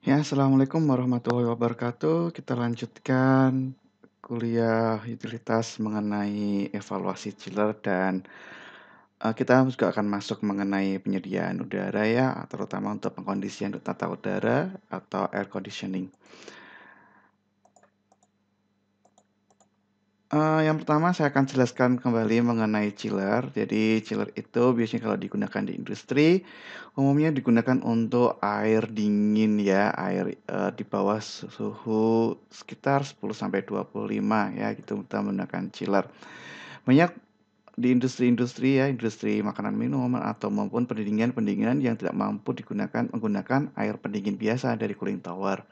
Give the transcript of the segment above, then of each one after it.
Ya, assalamualaikum warahmatullahi wabarakatuh. Kita lanjutkan kuliah utilitas mengenai evaluasi chiller dan kita juga akan masuk mengenai penyediaan udara ya, terutama untuk pengkondisian tata udara atau air conditioning. Yang pertama saya akan jelaskan kembali mengenai chiller. Jadi chiller itu biasanya kalau digunakan di industri, umumnya digunakan untuk air dingin ya, air, di bawah suhu sekitar 10 sampai 25 ya gitu kita menggunakan chiller. Banyak di industri-industri ya, industri makanan minum atau maupun pendinginan-pendinginan yang tidak mampu menggunakan air pendingin biasa dari cooling tower.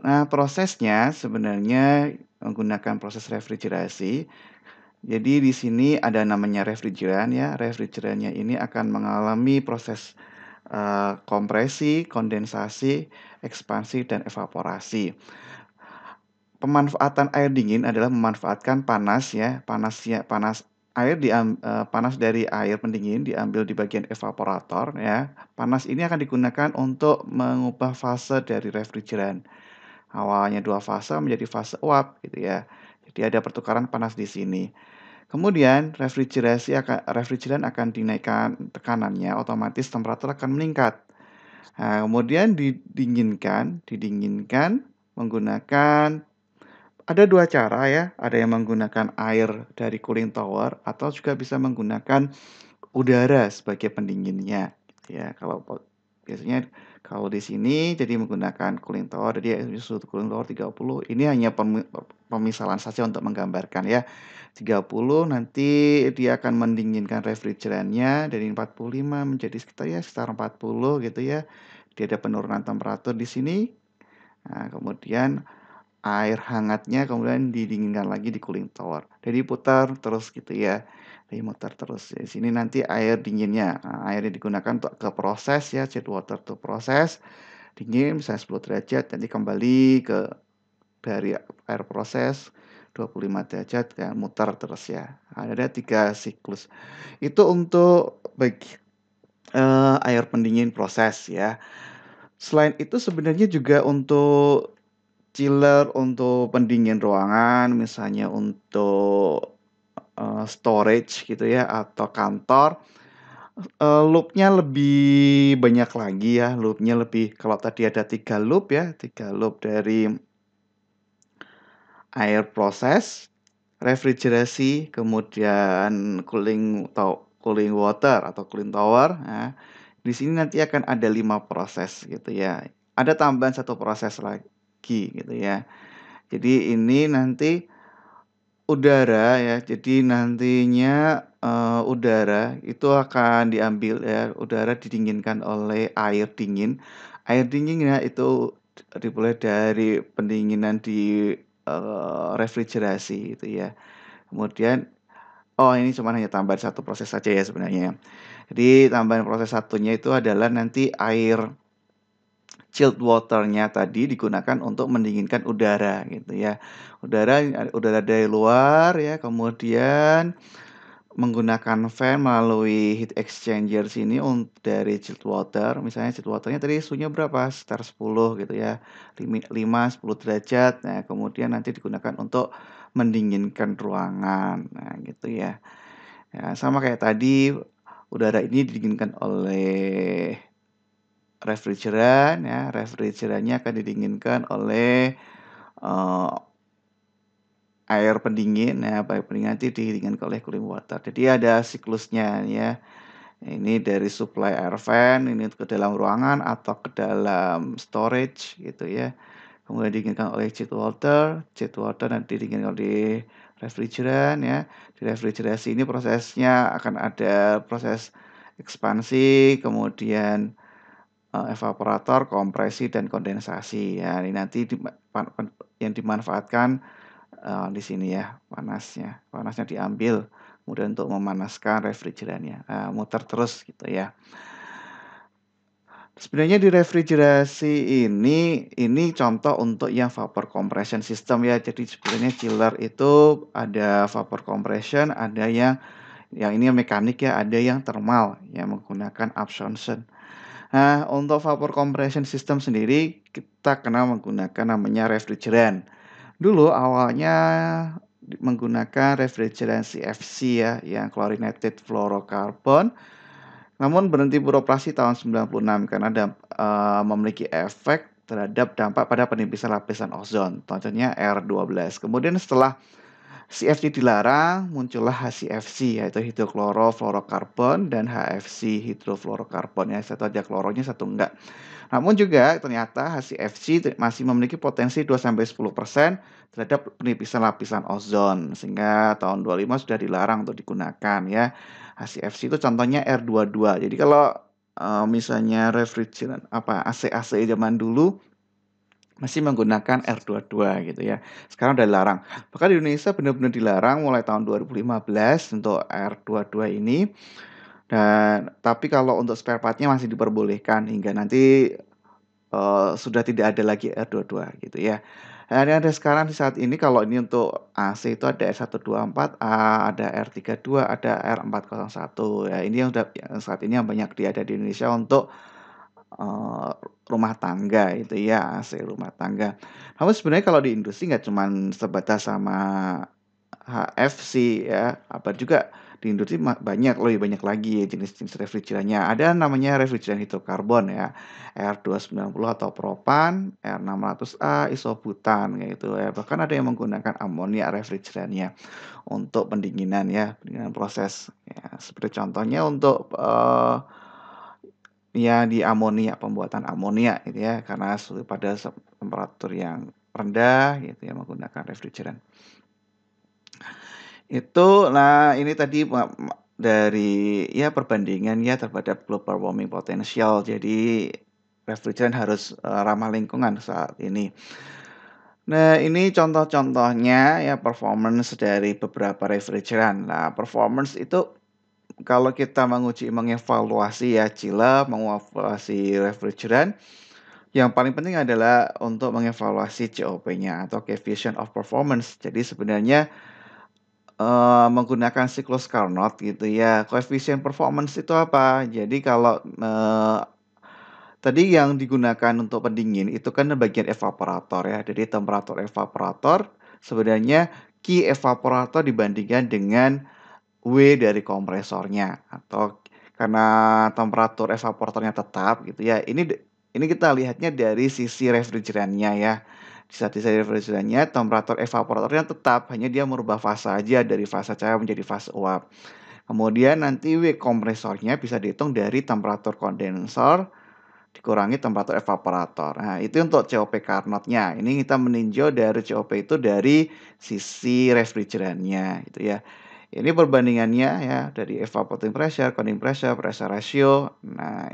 Nah, prosesnya sebenarnya menggunakan proses refrigerasi. Jadi di sini ada namanya refrigeran ya, refrigerannya ini akan mengalami proses, kompresi, kondensasi, ekspansi, dan evaporasi. Pemanfaatan air dingin adalah memanfaatkan panas ya, panas dari air pendingin diambil di bagian evaporator ya. Panas ini akan digunakan untuk mengubah fase dari refrigeran. Awalnya 2 fase menjadi fase uap gitu ya. Jadi ada pertukaran panas di sini. Kemudian refrigeran akan dinaikkan tekanannya, otomatis temperatur akan meningkat. Nah, kemudian didinginkan menggunakan ada 2 cara ya, ada yang menggunakan air dari cooling tower atau juga bisa menggunakan udara sebagai pendinginnya, gitu ya. Biasanya kalau di sini jadi menggunakan cooling tower, jadi suhu cooling tower 30, ini hanya pemisalan saja untuk menggambarkan ya. 30 nanti dia akan mendinginkan refrigerannya dari 45 menjadi sekitar 40 gitu ya. Dia ada penurunan temperatur di sini. Nah, kemudian air hangatnya kemudian didinginkan lagi di cooling tower. Jadi putar terus gitu ya. Jadi muter terus. Di sini nanti air dinginnya, airnya digunakan untuk ke proses ya, jet water to proses, dingin misalnya 10 derajat, nanti kembali dari air proses 25 derajat ya, muter terus ya. Ada 3 siklus. Itu untuk air pendingin proses ya. Selain itu sebenarnya juga untuk chiller, untuk pendingin ruangan, misalnya untuk, storage gitu ya atau kantor, loop-nya lebih banyak lagi ya, loop-nya lebih kalau tadi ada 3 loop ya, 3 loop dari air proses, refrigerasi, kemudian cooling water atau cooling tower, nah, di sini nanti akan ada 5 proses gitu ya. Ada tambahan 1 proses lagi gitu ya. Jadi ini nanti udara ya, jadi nantinya, udara itu akan diambil ya, udara didinginkan oleh air dingin. Air dinginnya itu dimulai dari pendinginan di, refrigerasi gitu ya. Kemudian ini cuman hanya tambahan satu proses saja ya sebenarnya. Jadi tambahan proses satunya itu adalah nanti air chilled water-nya tadi digunakan untuk mendinginkan udara gitu ya. Udara dari luar ya, kemudian menggunakan fan melalui heat exchanger sini dari chilled water, misalnya chilled water-nya tadi suhunya berapa, sekitar 10 gitu ya, 10 derajat. Nah, kemudian nanti digunakan untuk mendinginkan ruangan. Nah, gitu ya. Ya, sama kayak tadi, udara ini didinginkan oleh refrigeran ya, refrigerannya akan didinginkan oleh, eee, air pendingin ya, air pendingin nanti didinginkan oleh cooling water. Jadi ada siklusnya ya. Ini dari supply air fan ini ke dalam ruangan atau ke dalam storage gitu ya. Kemudian didinginkan oleh jet water nanti didinginkan oleh refrigeran ya. Di refrigerasi ini prosesnya akan ada proses ekspansi, kemudian evaporator, kompresi, dan kondensasi ya. Ini nanti yang dimanfaatkan, di sini ya panasnya. Panasnya diambil kemudian untuk memanaskan refrigerannya, muter terus gitu ya. Sebenarnya di refrigerasi ini contoh untuk yang vapor compression system ya. Jadi sebenarnya chiller itu ada vapor compression, ada yang ini yang mekanik ya, ada yang thermal yang menggunakan absorption. Nah, untuk vapor compression system sendiri kita kenal menggunakan namanya refrigeran. Dulu awalnya menggunakan refrigeran CFC ya, yang chlorinated fluorocarbon, namun berhenti beroperasi tahun 96 karena memiliki efek terhadap dampak pada penipisan lapisan ozon, contohnya R12. Kemudian setelah CFC dilarang, muncullah HCFC yaitu hidroklorofluorokarbon dan HFC hidrofluorokarbon ya, satu aja kloronya satu enggak. Namun juga ternyata HCFC masih memiliki potensi 2-10% terhadap penipisan lapisan ozon, sehingga tahun 25 sudah dilarang untuk digunakan ya. HCFC itu contohnya R22. Jadi kalau misalnya refrigeran AC-AC zaman dulu masih menggunakan R22 gitu ya. Sekarang udah dilarang. Bahkan di Indonesia benar-benar dilarang mulai tahun 2015 untuk R22 ini. Dan tapi kalau untuk spare part-nya masih diperbolehkan hingga nanti sudah tidak ada lagi R22 gitu ya. Dan yang ada sekarang di saat ini kalau ini untuk AC itu ada R124A, ada R32, ada R401 ya. Ini yang saat ini yang banyak ada di Indonesia untuk eee, rumah tangga itu ya, AC rumah tangga. Namun sebenarnya kalau di industri nggak cuman sebatas sama HFC ya, apa juga di industri lebih banyak lagi jenis-jenis refrigerannya. Ada namanya refrigeran hidrokarbon ya, R290 atau propan, R600A, isobutan kayak gitu ya. Bahkan ada yang menggunakan amonia refrigerannya untuk pendinginan ya, pendinginan proses. Ya, seperti contohnya untuk, ya di amonia, pembuatan amonia gitu ya, karena pada temperatur yang rendah gitu ya, menggunakan refrigeran. Nah ini tadi dari ya perbandingan ya terhadap global warming potensial. Jadi refrigeran harus, ramah lingkungan saat ini. Nah ini contoh-contohnya ya performance dari beberapa refrigeran. Nah performance itu kalau kita mengevaluasi ya chiller, mengevaluasi refrigeran, yang paling penting adalah untuk mengevaluasi COP-nya atau coefficient of performance. Jadi sebenarnya menggunakan siklus Carnot gitu ya. Koefisien performance itu apa? Jadi kalau, tadi yang digunakan untuk pendingin itu kan bagian evaporator ya. Jadi temperatur evaporator sebenarnya Q evaporator dibandingkan dengan W dari kompresornya atau karena temperatur evaporatornya tetap gitu ya. Ini kita lihatnya dari sisi refrigerannya ya. Di sisi refrigerannya temperatur evaporatornya tetap, hanya dia merubah fase aja dari fase cair menjadi fase uap. Kemudian nanti W kompresornya bisa dihitung dari temperatur kondensor dikurangi temperatur evaporator. Nah, itu untuk COP Carnot-nya. Ini kita meninjau dari COP itu dari sisi refrigerannya gitu ya. Ini perbandingannya ya dari evaporating pressure, cooling pressure, pressure ratio. Nah,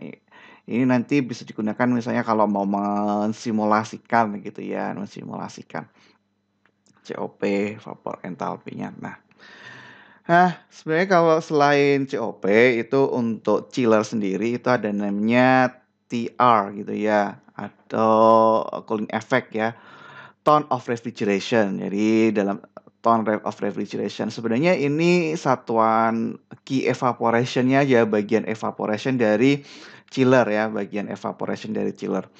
ini nanti bisa digunakan misalnya kalau mau mensimulasikan gitu ya, mensimulasikan COP, vapor enthalpy-nya. Sebenarnya kalau selain COP itu untuk chiller sendiri itu ada namanya TR gitu ya, atau cooling effect ya, tone of refrigeration. Jadi dalam tone of refrigeration sebenarnya ini satuan key evaporation-nya aja, bagian evaporation dari chiller ya, bagian evaporation dari chiller.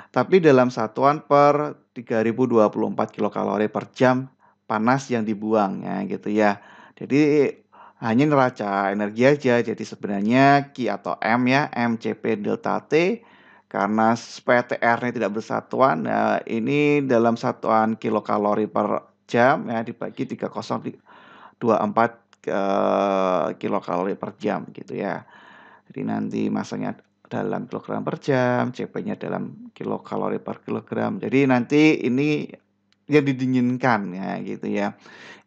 Tapi dalam satuan per 3024 kilokalori per jam panas yang dibuang ya gitu ya. Jadi hanya neraca energi aja. Jadi sebenarnya Q atau M ya, MCP delta T karena supaya TR-nya tidak bersatuan, ini dalam satuan kilokalori per jam ya dibagi 3024 kilokalori per jam gitu ya. Jadi nanti masanya dalam kilogram per jam, CP-nya dalam kilokalori per kilogram. Jadi nanti ini yang didinginkan ya gitu ya,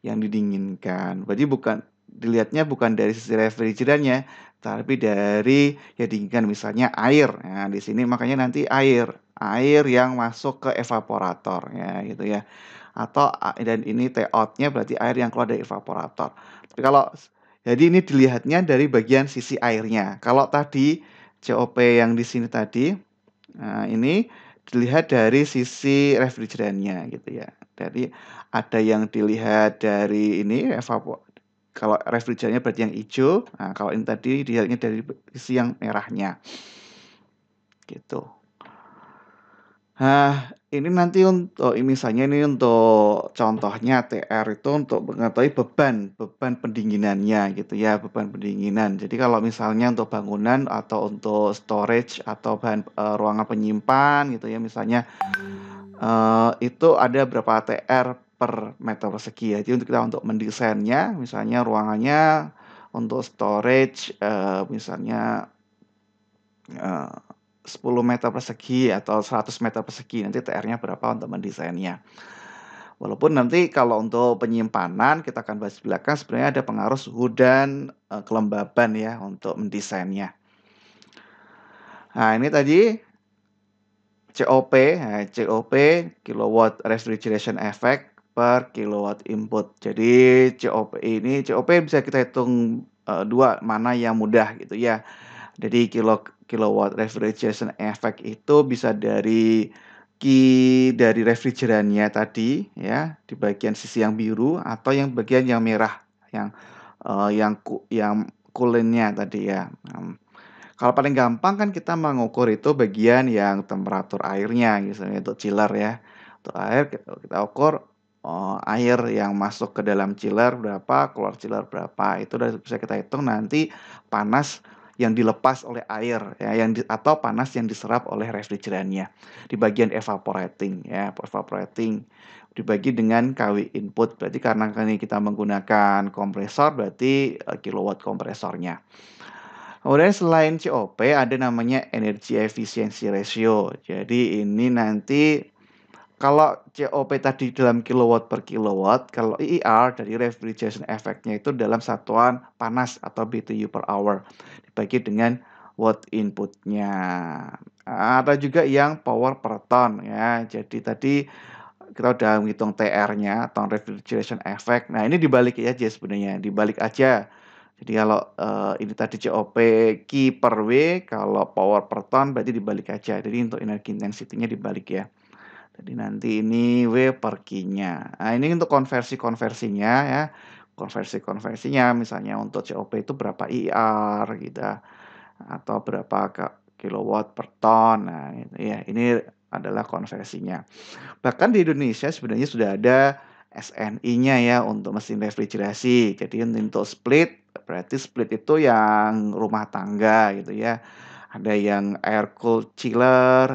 yang didinginkan. Berarti dilihatnya bukan dari sisi refrigerannya, tapi dari yang didinginkan misalnya air. Nah, di sini makanya nanti air yang masuk ke evaporator ya gitu ya. Atau dan ini T out-nya berarti air yang keluar dari evaporator. Tapi jadi ini dilihatnya dari bagian sisi airnya. Kalau tadi COP yang di sini tadi, nah ini dilihat dari sisi refrigerannya gitu ya. Jadi ada yang dilihat dari ini kalau refrigerannya berarti yang hijau, nah kalau ini tadi dilihatnya dari sisi yang merahnya. gitu. Nah, ini nanti untuk misalnya ini untuk contohnya TR itu untuk mengetahui beban beban pendinginannya gitu ya, beban pendinginan. Jadi kalau misalnya untuk bangunan atau untuk storage atau ruangan penyimpan gitu ya misalnya, itu ada berapa TR per meter persegi ya. Jadi untuk mendesainnya misalnya ruangannya untuk storage, misalnya, eee, 10 meter persegi atau 100 meter persegi, nanti TR-nya berapa untuk mendesainnya. Walaupun nanti kalau untuk penyimpanan kita akan bahas di belakang sebenarnya ada pengaruh suhu dan, kelembaban ya untuk mendesainnya. Nah ini tadi COP, nah COP kilowatt refrigeration effect per kilowatt input. Jadi COP bisa kita hitung, 2, mana yang mudah gitu ya. Jadi kilowatt refrigeration effect itu bisa dari refrigerannya tadi ya, di bagian sisi yang biru atau yang bagian yang merah, yang, yang coolant tadi ya. Kalau paling gampang kan kita mengukur itu bagian yang temperatur airnya misalnya untuk chiller ya. Untuk air kita ukur, air yang masuk ke dalam chiller berapa, keluar chiller berapa, itu udah bisa kita hitung nanti panas yang dilepas oleh air ya, atau panas yang diserap oleh refrigerannya di bagian evaporating ya, evaporating dibagi dengan KW input. Berarti karena ini kita menggunakan kompresor berarti, kilowatt kompresornya. Kemudian selain COP ada namanya energy efficiency ratio. Jadi ini nanti kalau COP tadi dalam kilowatt per kilowatt, kalau IER dari refrigeration effect-nya itu dalam satuan panas atau BTU per hour dibagi dengan watt input-nya. Ada juga yang power per ton ya. Jadi tadi kita udah menghitung TR-nya, ton refrigeration effect. Nah, ini dibalik aja sebenarnya, dibalik aja. Jadi kalau, ini tadi COP Ki per W, kalau power per ton berarti dibalik aja. Jadi untuk energi intensity-nya dibalik ya. Jadi nanti ini W per Q-nya. Nah, ini untuk konversi-konversinya ya. Konversi-konversinya misalnya untuk COP itu berapa IR gitu ya, atau berapa kilowatt per ton. Nah, itu ya, ini adalah konversinya. Bahkan di Indonesia sebenarnya sudah ada SNI-nya ya untuk mesin refrigerasi. Jadi untuk split, berarti split itu yang rumah tangga gitu ya. Ada yang air cooled chiller,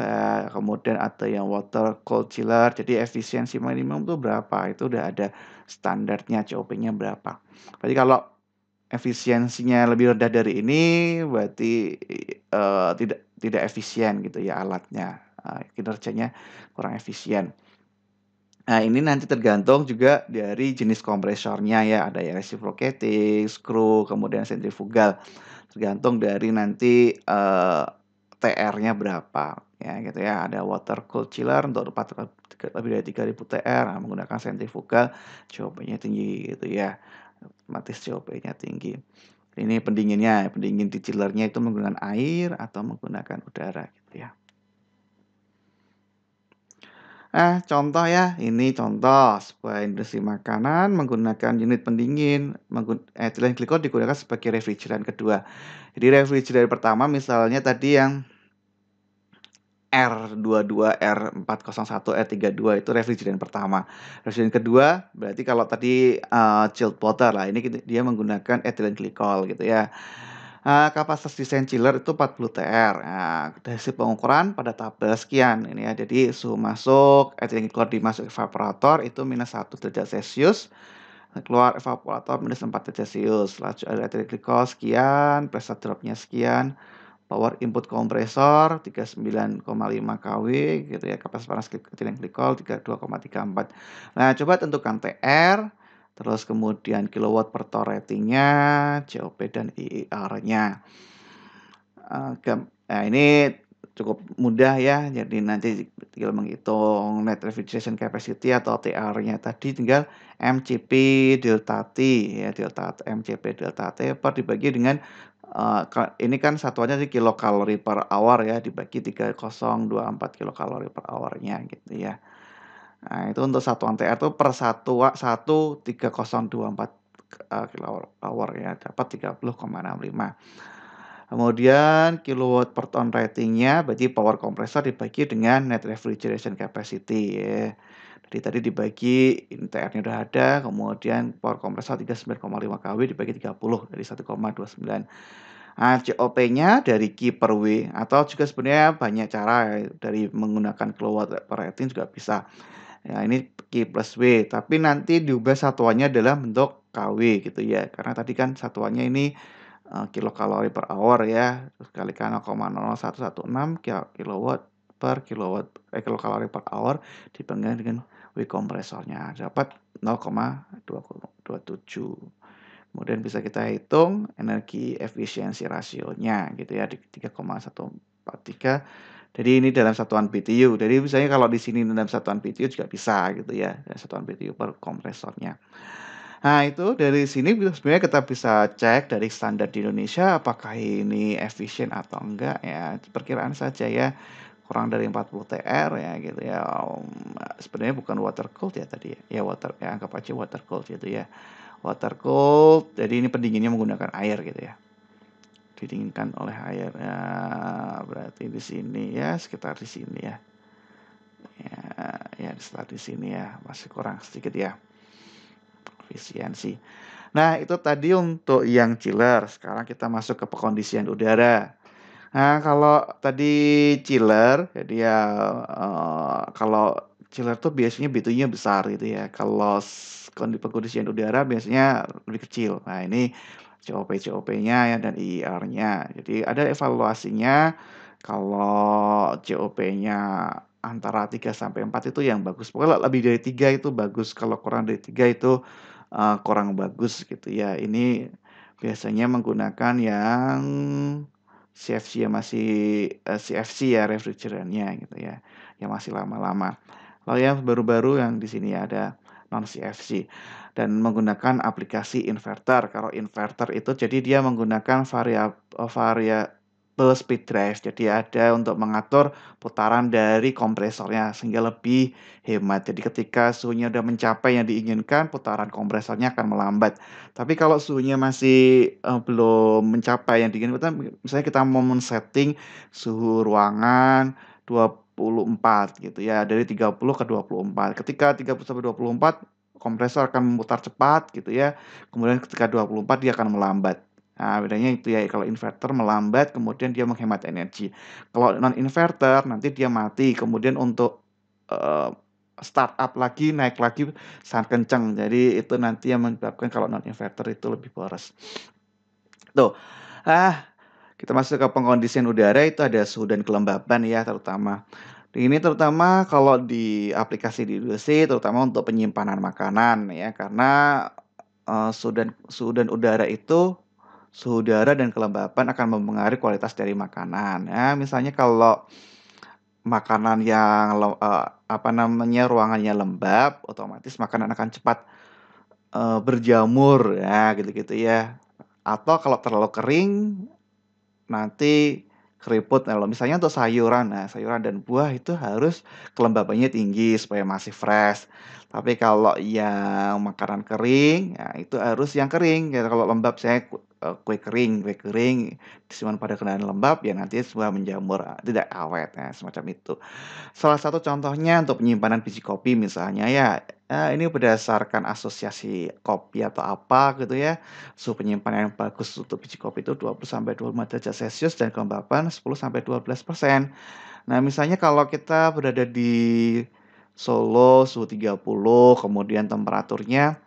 kemudian ada yang water cooled chiller. Jadi efisiensi minimum itu berapa, itu udah ada standarnya, COP-nya berapa. Berarti kalau efisiensinya lebih rendah dari ini, berarti, tidak tidak efisien gitu ya alatnya, kinerjanya kurang efisien. Nah, ini nanti tergantung juga dari jenis kompresornya ya, ada yang reciprocating, screw, kemudian sentrifugal. Tergantung dari nanti, TR-nya berapa, ya gitu ya. Ada water cooled chiller untuk lebih dari 3.000 TR, nah menggunakan sentrifugal, COP-nya tinggi gitu ya, otomatis COP-nya tinggi. Ini pendinginnya, pendingin di chiller-nya itu menggunakan air atau menggunakan udara gitu ya. Contoh ya, ini contoh sebuah industri makanan menggunakan unit pendingin, etilen glikol digunakan sebagai refrigeran kedua. Jadi refrigeran pertama misalnya tadi yang R22, R401, R32 itu refrigeran pertama. Refrigeran kedua berarti kalau tadi, chilled water lah, ini dia menggunakan etilen glikol gitu ya. Kapasitas desain chiller itu 40 TR. Nah, dari hasil pengukuran pada tabel sekian ini ya. Jadi suhu masuk, etilen glikol dimasuk evaporator itu -1 derajat Celcius, keluar evaporator -4 derajat Celcius. Laju etilen glikol sekian, pressure drop-nya sekian, power input kompresor 39,5 kW gitu ya, kapasitas panas etilen glikol 32,34. Nah, coba tentukan TR, terus kemudian kilowatt per ton ratingnya, COP dan IER-nya. Nah ini cukup mudah ya, jadi nanti tinggal menghitung net refrigeration capacity atau TR-nya tadi tinggal MCP delta T ya, MCP delta T dibagi dengan, ini kan satuannya di kilokalori per hour ya, dibagi 3024 kilokalori per hour-nya gitu ya. Nah itu untuk satuan TR itu per 3024, kilowatt hour ya, dapat 30,65. Kemudian kilowatt per ton ratingnya berarti power kompresor dibagi dengan net refrigeration capacity ya. Jadi tadi dibagi INTR-nya udah ada, kemudian power kompresor 39,5 kW dibagi 30 dari 1,29. Nah, COP-nya dari Q per W atau juga sebenarnya banyak cara ya, dari menggunakan kilowatt per rating juga bisa. Ya, ini Q plus W, tapi nanti diubah satuannya adalah bentuk KW gitu ya. Karena tadi kan satuannya ini kilokalori per hour ya, terus kalikan 0,00116 kilowatt per kilokalori per hour dibandingkan dengan W kompresornya, dapat 0,227. Kemudian bisa kita hitung energi efisiensi rasionya gitu ya, di 3,143. Jadi ini dalam satuan BTU. Jadi misalnya kalau di sini dalam satuan BTU juga bisa gitu ya, satuan BTU per kompresornya. Nah, itu dari sini sebenarnya kita bisa cek dari standar di Indonesia apakah ini efisien atau enggak ya, perkiraan saja ya, kurang dari 40 TR ya gitu ya, sebenarnya bukan water cooled ya tadi ya, ya anggap aja water cooled gitu ya. Water cooled, jadi ini pendinginnya menggunakan air gitu ya, didinginkan oleh air, ya berarti di sini ya, sekitar di sini ya. Ya, ya sekitar di sini ya, masih kurang sedikit ya, efisiensi. Nah, itu tadi untuk yang chiller. Sekarang kita masuk ke pengkondisian udara. Nah, kalau tadi chiller, jadi ya kalau chiller tuh biasanya BTU-nya besar gitu ya. Kalau pengkondisian udara biasanya lebih kecil. Nah, ini COP-nya ya dan IIR-nya. Jadi ada evaluasinya kalau COP-nya antara 3 sampai 4 itu yang bagus. Pokoknya lebih dari 3 itu bagus, kalau kurang dari 3 itu kurang bagus gitu ya. Ini biasanya menggunakan yang CFC ya masih, CFC ya refrigerant-nya gitu ya, yang masih lama-lama. Kalau yang baru-baru yang di sini ada non CFC dan menggunakan aplikasi inverter. Kalau inverter itu jadi dia menggunakan variable speed drive. Jadi ada untuk mengatur putaran dari kompresornya sehingga lebih hemat. Jadi ketika suhunya udah mencapai yang diinginkan, putaran kompresornya akan melambat. Tapi kalau suhunya masih, belum mencapai yang diinginkan, misalnya kita mau men-setting suhu ruangan 24 gitu ya, dari 30 ke 24. Ketika 30 sampai 24, kompresor akan memutar cepat gitu ya, kemudian ketika 24 dia akan melambat. Nah, bedanya itu ya, kalau inverter melambat, kemudian dia menghemat energi. Kalau non inverter, nanti dia mati, kemudian untuk, eee, start up lagi, naik lagi sangat kencang. Jadi itu nanti yang menyebabkan kalau non inverter itu lebih boros. Tuh, ah, kita masuk ke pengkondisian udara itu ada suhu dan kelembaban ya terutama. Ini terutama kalau di aplikasi di industri terutama untuk penyimpanan makanan ya karena, suhu dan udara itu suhu udara dan kelembapan akan mempengaruhi kualitas dari makanan ya. Misalnya kalau makanan yang apa namanya, ruangannya lembab, otomatis makanan akan cepat, berjamur ya gitu-gitu ya. Atau kalau terlalu kering nanti keriput. Nah, kalau misalnya untuk sayuran, nah sayuran dan buah itu harus kelembabannya tinggi supaya masih fresh. Tapi kalau yang makanan kering, ya itu harus yang kering, ya kalau lembab saya kue kering disimpan pada keadaan lembab, ya nanti semua menjamur, tidak awet, ya semacam itu. Salah satu contohnya untuk penyimpanan biji kopi misalnya ya, ini berdasarkan asosiasi kopi atau apa gitu ya, suhu penyimpanan yang bagus untuk biji kopi itu 20 sampai 25 derajat Celcius dan kelembapan 10 sampai 12%. Nah, misalnya kalau kita berada di Solo suhu 30, kemudian temperaturnya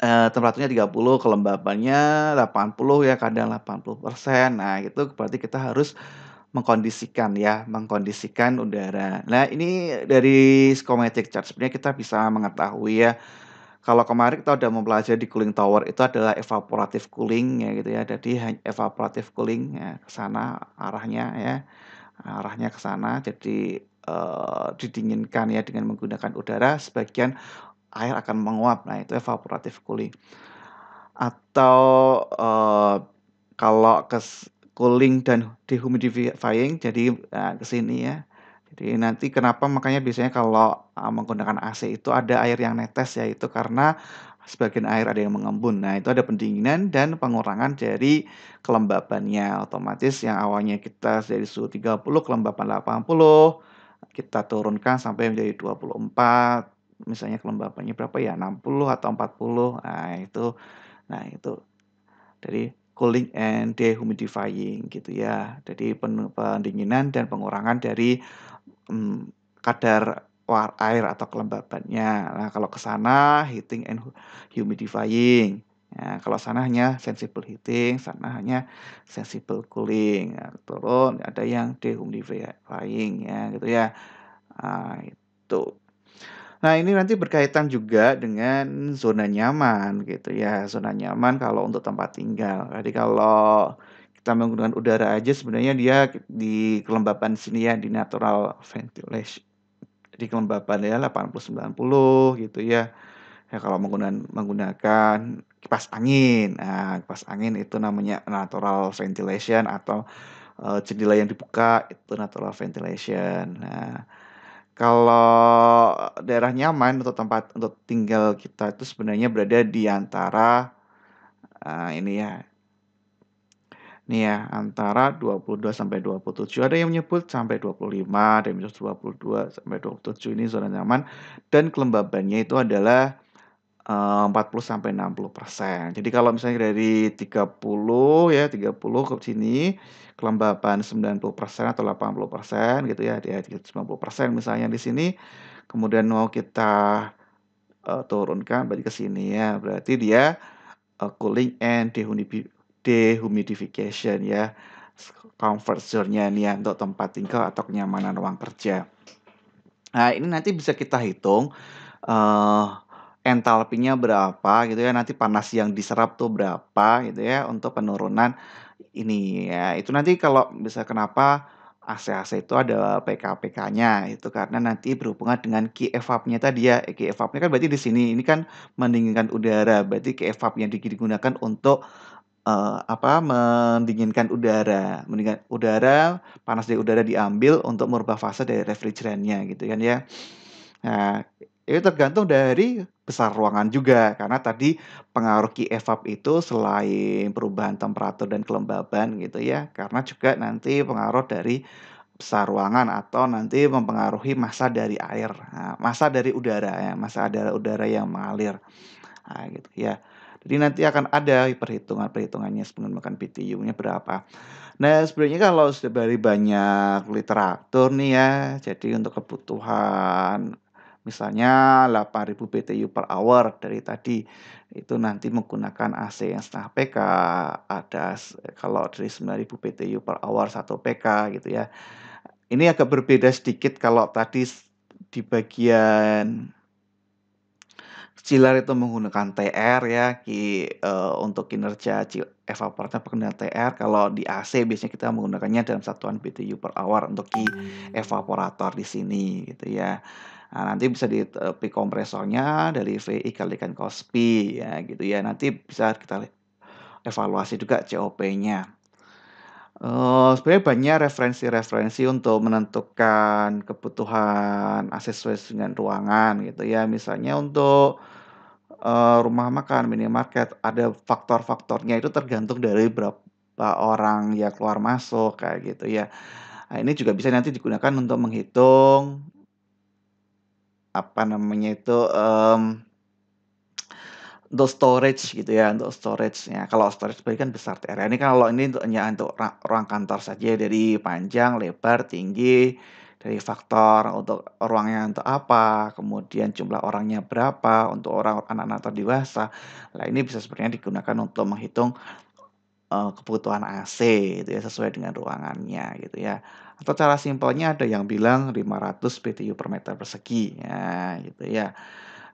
30, kelembabannya 80 ya, kadang 80%. Nah, itu berarti kita harus mengkondisikan udara. Nah, ini dari Skomatic chart sebenarnya kita bisa mengetahui ya, kalau kemarin kita udah mempelajari di cooling tower itu adalah evaporative cooling ya gitu ya. Jadi evaporative cooling ya ke sana arahnya ya, arahnya ke sana. Jadi, didinginkan ya dengan menggunakan udara, sebagian air akan menguap. Nah, itu evaporative cooling. Atau, kalau cooling dan dehumidifying jadi, ke sini ya. Jadi nanti kenapa makanya biasanya kalau, menggunakan AC itu ada air yang netes ya, itu karena sebagian air ada yang mengembun. Nah, itu ada pendinginan dan pengurangan dari kelembabannya. Otomatis yang awalnya kita dari suhu 30, kelembaban 80, kita turunkan sampai menjadi 24, misalnya kelembabannya berapa ya, 60 atau 40. Nah, itu dari cooling and dehumidifying gitu ya. Jadi pendinginan dan pengurangan dari kadar air atau kelembabannya. Nah, kalau ke sana heating and humidifying. Nah, kalau sana hanya sensible heating, sana hanya sensible cooling. Nah, turun ada yang dehumidifying ya gitu ya. Nah, itu. Nah, ini nanti berkaitan juga dengan zona nyaman gitu ya. Zona nyaman kalau untuk tempat tinggal. Jadi kalau kita menggunakan udara aja sebenarnya dia di kelembapan sini ya, di natural ventilation. Di kelembapan ya 80-90 gitu ya. Ya kalau menggunakan kipas angin. Nah, kipas angin itu namanya natural ventilation atau, jendela yang dibuka itu natural ventilation. Nah, kalau daerah nyaman untuk tempat untuk tinggal kita itu sebenarnya berada di antara, ini ya, nih ya, antara 22 sampai 27, ada yang menyebut sampai 25, ada yang menyebut 22 sampai 27 ini zona nyaman dan kelembabannya itu adalah 40 sampai 60%. Jadi kalau misalnya dari 30 ya, 30 ke sini kelembaban 90% atau 80% gitu ya, dia 90% misalnya di sini, kemudian mau kita, turunkan berarti ke sini ya, berarti dia, cooling and dehumidification ya, comfort zone-nya nih ya untuk tempat tinggal atau kenyamanan ruang kerja. Nah, ini nanti bisa kita hitung, eee, entalpinya berapa gitu ya, nanti panas yang diserap tuh berapa gitu ya untuk penurunan ini ya. Itu nanti kalau bisa kenapa AC-AC itu ada PK-PK-nya, itu karena nanti berhubungan dengan key evapnya tadi ya. Key evapnya kan berarti di sini, ini kan mendinginkan udara, berarti key evap yang digunakan untuk, mendinginkan udara. Mendinginkan udara, panas dari udara diambil untuk merubah fase dari refrigerannya gitu kan ya. Nah, itu tergantung dari besar ruangan juga, karena tadi pengaruh Qi evap itu selain perubahan temperatur dan kelembaban gitu ya, karena juga nanti pengaruh dari besar ruangan atau nanti mempengaruhi massa dari air, massa dari udara ya, massa dari udara yang mengalir, gitu ya. Jadi nanti akan ada perhitungan-perhitungannya sebelum makan BTU-nya berapa. Nah, sebenarnya kalau sudah dari banyak literatur nih ya, jadi untuk kebutuhan misalnya 8.000 BTU per hour dari tadi, itu nanti menggunakan AC yang setengah PK, kalau dari 9.000 BTU per hour 1 PK gitu ya. Ini agak berbeda sedikit kalau tadi di bagian chiller itu menggunakan TR ya, untuk kinerja evaporator penggunaan TR, kalau di AC biasanya kita menggunakannya dalam satuan BTU per hour untuk evaporator di sini gitu ya. Nah, nanti bisa di pi kompresornya dari VI kalikan cos Pi ya gitu ya, nanti bisa kita evaluasi juga COP-nya. Sebenarnya banyak referensi-referensi untuk menentukan kebutuhan AC sesuai dengan ruangan gitu ya. Misalnya untuk, rumah makan, minimarket, ada faktor-faktornya itu tergantung dari berapa orang yang keluar masuk kayak gitu ya. Nah, ini juga bisa nanti digunakan untuk menghitung, apa namanya itu, untuk storage gitu ya, untuk storage-nya. Kalau storage berarti kan besar TR. Ini kalau ini untuk hanya untuk ruang kantor saja, dari panjang, lebar, tinggi, dari faktor untuk ruangnya untuk apa, kemudian jumlah orangnya berapa, untuk orang anak-anak atau dewasa. Nah, ini bisa sebenarnya digunakan untuk menghitung, kebutuhan AC gitu ya, sesuai dengan ruangannya gitu ya. Atau cara simpelnya ada yang bilang 500 BTU per meter persegi, ya gitu ya.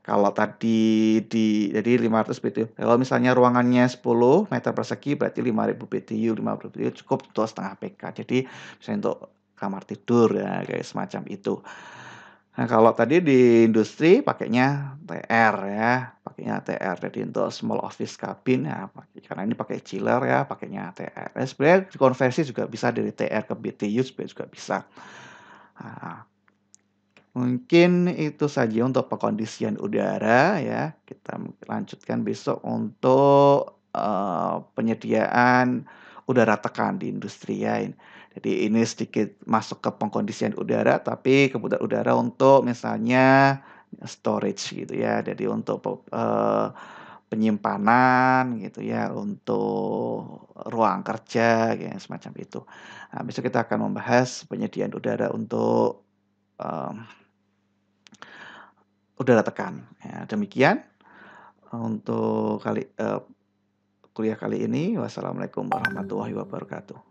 Kalau tadi jadi 500 BTU, kalau misalnya ruangannya 10 meter persegi berarti 5.000 BTU, 50 BTU cukup untuk setengah PK. Jadi misalnya untuk kamar tidur ya, kayak semacam itu. Nah, kalau tadi di industri pakainya TR ya, pakainya TR. Jadi untuk small office cabin ya karena ini pakai chiller ya, pakainya TR. Sebenarnya dikonversi juga bisa dari TR ke BTU sebenarnya juga bisa. Nah, Mungkin itu saja untuk pengkondisian udara ya. Kita lanjutkan besok untuk, penyediaan udara tekan di industri ya. Jadi ini sedikit masuk ke pengkondisian udara, tapi kebutuhan udara untuk misalnya storage gitu ya. Jadi untuk penyimpanan gitu ya, untuk ruang kerja kayak semacam itu. Nah, besok kita akan membahas penyediaan udara untuk, mmm udara tekan. Ya, demikian untuk kuliah kali ini. Wassalamualaikum warahmatullahi wabarakatuh.